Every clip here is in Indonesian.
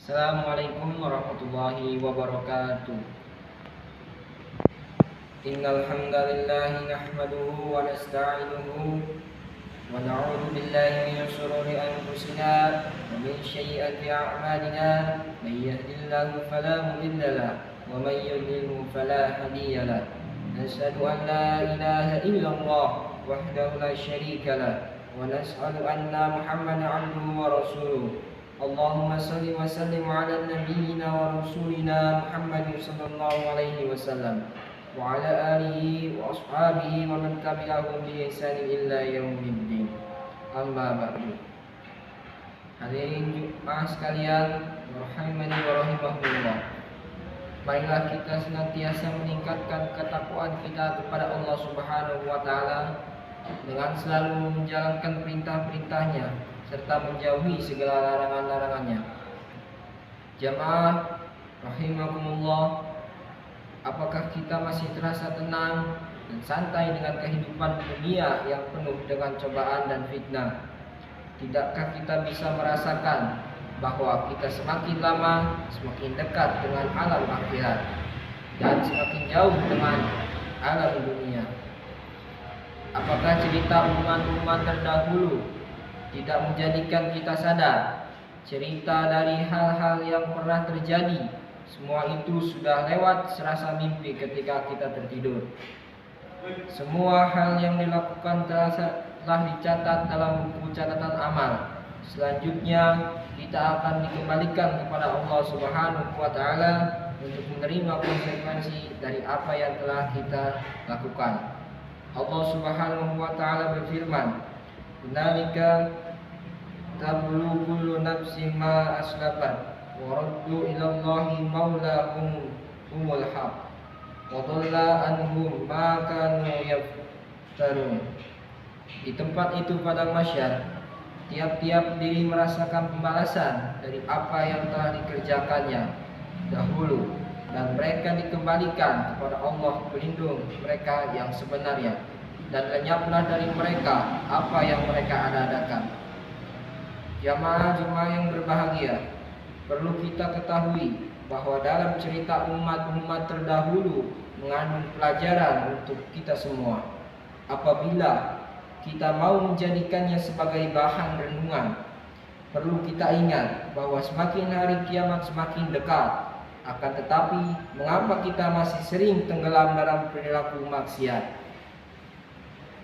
Assalamualaikum warahmatullahi wabarakatuh. Innal hamdalillah nahmaduhu wa nasta'inuhu wa na'udzu billahi min shururi anfusina wa min sayyiati a'malina. May yahdihillahu fala mudilla lahu wa may yudlilhu fala hadiya lahu. Nashhadu an la ilaha illallah wahdahu la syarika lahu wa nashhadu anna Muhammadan 'abduhu wa rasuluh. Allahumma salli wa sallim ala nabiyyina wa rasulina Muhammad sallallahu alaihi wasallam wa ala alihi wa ashabihi wa man tabi'ahum bi ihsan illa yaumiddin. Amma ba'du. Hadirin jemaah sekalian, rahimani wa rahimakumullah. Marilah kita senantiasa meningkatkan ketakwaan kita kepada Allah Subhanahu wa taala dengan selalu menjalankan perintah-perintahnya serta menjauhi segala larangan-larangannya. Jamaah rahimakumullah, apakah kita masih terasa tenang dan santai dengan kehidupan dunia yang penuh dengan cobaan dan fitnah? Tidakkah kita bisa merasakan bahwa kita semakin lama semakin dekat dengan alam akhirat dan semakin jauh dengan alam dunia? Apakah cerita umat-umat terdahulu tidak menjadikan kita sadar cerita dari hal-hal yang pernah terjadi? Semua itu sudah lewat serasa mimpi ketika kita tertidur. Semua hal yang dilakukan telah dicatat dalam buku catatan amal. Selanjutnya kita akan dikembalikan kepada Allah Subhanahu wa taala untuk menerima konsekuensi dari apa yang telah kita lakukan. Allah Subhanahu wa taala berfirman, "Hunalika tablu kullu nafsin ma aslabat wa raddu ila Allahi maulahumul haq wa dhalla anhum ma kanu yaftarun." Di tempat itu pada mahsyar, tiap-tiap diri merasakan pembalasan dari apa yang telah dikerjakannya dahulu, dan mereka dikembalikan kepada Allah pelindung mereka yang sebenarnya, dan lenyaplah dari mereka apa yang mereka ada-adakan. Jamaah-jemaah yang berbahagia, perlu kita ketahui bahwa dalam cerita umat-umat terdahulu mengandung pelajaran untuk kita semua. Apabila kita mau menjadikannya sebagai bahan renungan, perlu kita ingat bahwa semakin hari kiamat semakin dekat. Akan tetapi, mengapa kita masih sering tenggelam dalam perilaku maksiat?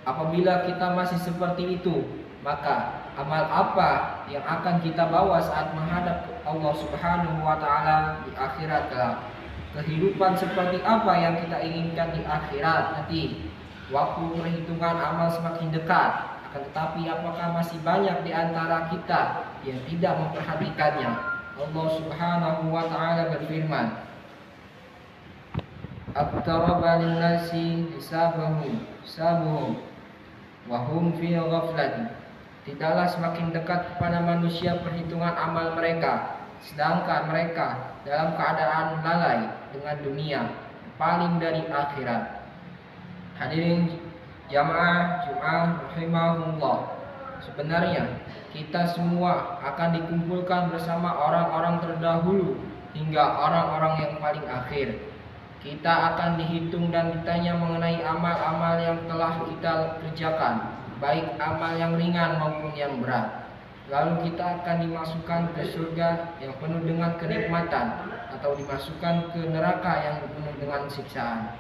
Apabila kita masih seperti itu, maka amal apa yang akan kita bawa saat menghadap Allah Subhanahu wa taala di akhirat kelak? Kehidupan seperti apa yang kita inginkan di akhirat nanti? Waktu perhitungan amal semakin dekat. Akan tetapi, apakah masih banyak di antara kita yang tidak memperhatikannya? Allah Subhanahu wa taala berfirman, "Aqtaraba lin-nasi hisabuhum wa hum fi ghaflatin." Tidaklah semakin dekat kepada manusia perhitungan amal mereka, sedangkan mereka dalam keadaan lalai dengan dunia, paling dari akhirat. Hadirin jamaah Jumat rahimahullah, sebenarnya kita semua akan dikumpulkan bersama orang-orang terdahulu hingga orang-orang yang paling akhir. Kita akan dihitung dan ditanya mengenai amal-amal yang telah kita kerjakan, baik amal yang ringan maupun yang berat. Lalu kita akan dimasukkan ke surga yang penuh dengan kenikmatan, atau dimasukkan ke neraka yang penuh dengan siksaan.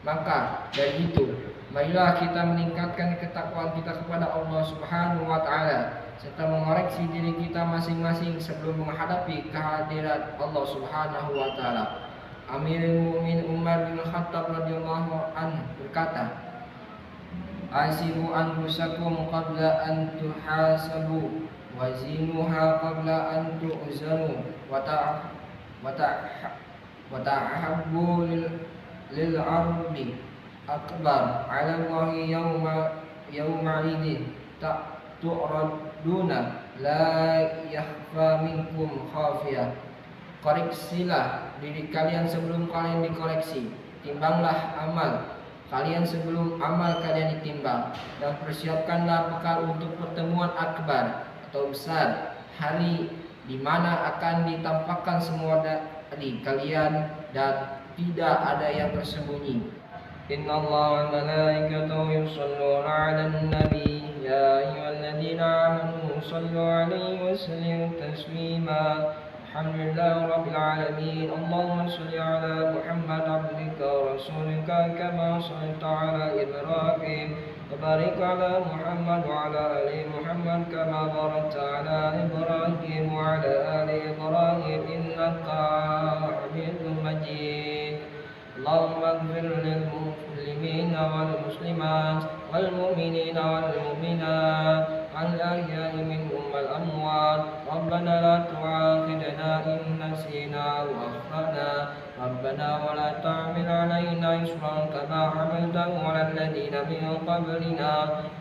Maka dari itu, marilah kita meningkatkan ketakwaan kita kepada Allah Subhanahu wa taala serta mengoreksi diri kita masing-masing sebelum menghadapi kehadirat Allah Subhanahu wa taala. Amirul Mukminin Umar bin Khattab radhiyallahu anhu berkata, "Asibu anfusakum qabla an tuhasabu wa zinuha qabla an tu'zanu wa ta'habbu lil ardi akbar 'ala Allahi yawma idin tu'raduna la yakhfa minkum khafiyah." Koreksilah diri kalian sebelum kalian dikoreksi. Timbanglah amal kalian sebelum amal kalian ditimbang, dan persiapkanlah bekal untuk pertemuan akbar atau besar hari di mana akan ditampakkan semua dari kalian dan tidak ada yang tersembunyi. Inna Allah wa malaikatahu yusalluna 'alan nabi ya ayyuhalladzina amanu sallu 'alaihi wa sallimu taslima. Alhamdulillahi rabbil alamin. Allahumma shalli 'ala Muhammad 'abdika wa rasulika kama shallaita 'ala Ibrahim wa barik 'ala Muhammad wa 'ala ali Muhammad kama barakta 'ala Ibrahim wa 'ala ali Ibrahim innaka Hamidum Majid. Allahumma ighfir lil muslimina wal muslimat wal mu'minina wal mu'minat al ahya'i minhum wal amwat. Rabbana la tu'akhidna in nasina aw akhtana. Rabbana wa la tahmil 'alaina isran kama hamaltahu 'ala alladhina min qablina.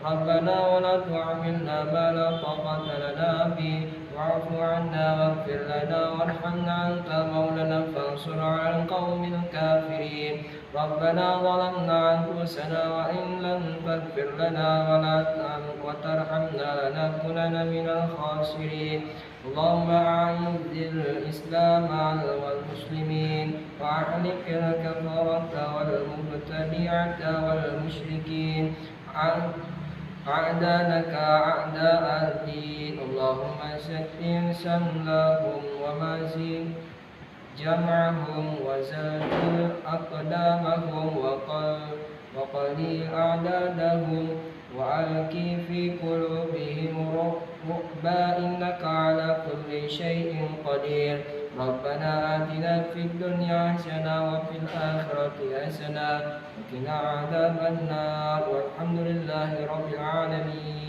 Rabbana wa la tu'amilna ma la taqata lana bihi wa'fu 'anna waghfir lana warhamna anta maulana fansurna 'alal qaumil kafirin. Rabbana zalamna anfusana wa in lam taghfir lana wa tarhamna lanakunanna minal khasirin. Allahumma a'izzil Islam wal muslimin wa ahlikil kafarata wal mubtadi'ata wal musyrikin أعدانك أعداء الدين. اللهم سكن سملهم ومزق جمعهم وزلزل أقدامهم وقلي أعدادهم وألق في قلوبهم رعبا إنك على كل شيء قدير. ربنا آتنا في الدنيا حسنة وفي الآخرة حسنة وقنا عذاب النار والحمد لله رب العالمين.